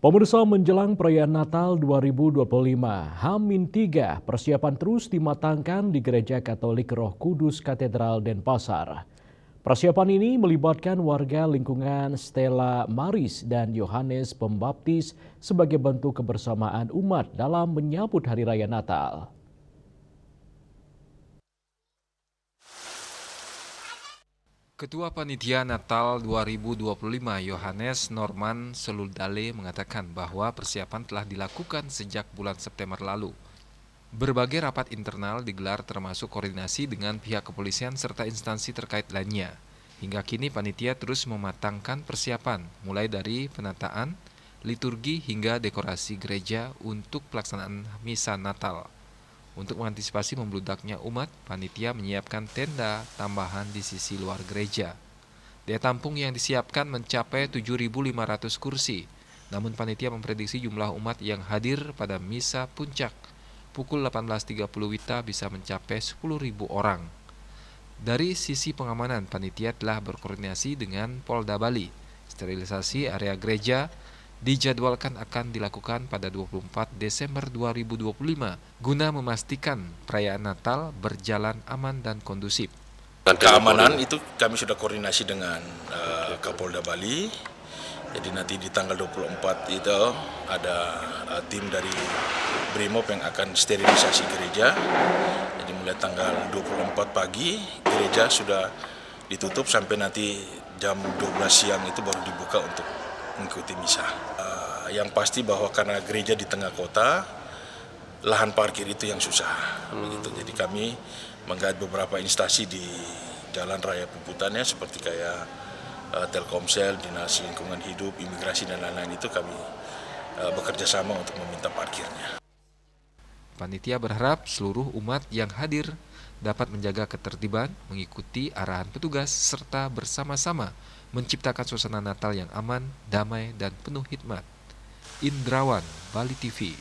Pemirsa, menjelang perayaan Natal 2025, H-3, persiapan terus dimatangkan di Gereja Katolik Roh Kudus Katedral Denpasar. Persiapan ini melibatkan warga lingkungan Stella Maris dan Yohanes Pembaptis sebagai bentuk kebersamaan umat dalam menyambut Hari Raya Natal. Ketua Panitia Natal 2025 Yohanes Norman Seluldale mengatakan bahwa persiapan telah dilakukan sejak bulan September lalu. Berbagai rapat internal digelar termasuk koordinasi dengan pihak kepolisian serta instansi terkait lainnya. Hingga kini panitia terus mematangkan persiapan mulai dari penataan, liturgi hingga dekorasi gereja untuk pelaksanaan misa Natal. Untuk mengantisipasi membludaknya umat, panitia menyiapkan tenda tambahan di sisi luar gereja. Daya tampung yang disiapkan mencapai 7.500 kursi. Namun panitia memprediksi jumlah umat yang hadir pada misa puncak pukul 18.30 WITA bisa mencapai 10.000 orang. Dari sisi pengamanan, panitia telah berkoordinasi dengan Polda Bali. Sterilisasi area gereja dijadwalkan akan dilakukan pada 24 Desember 2025 guna memastikan perayaan Natal berjalan aman dan kondusif. Keamanan itu kami sudah koordinasi dengan Kapolda Bali. Jadi nanti di tanggal 24 itu ada tim dari Brimob yang akan sterilisasi gereja. Jadi mulai tanggal 24 pagi gereja sudah ditutup sampai nanti jam 12 siang itu baru dibuka untuk mengikuti misa. Yang pasti bahwa karena gereja di tengah kota, lahan parkir itu yang susah. Begitu. Jadi kami menggait beberapa instansi di Jalan Raya Puputannya seperti kayak Telkomsel, Dinas Lingkungan Hidup, Imigrasi dan lain-lain itu kami bekerja sama untuk meminta parkirnya. Panitia berharap seluruh umat yang hadir dapat menjaga ketertiban, mengikuti arahan petugas, serta bersama-sama menciptakan suasana Natal yang aman, damai, dan penuh hikmat. Indrawan, Bali TV.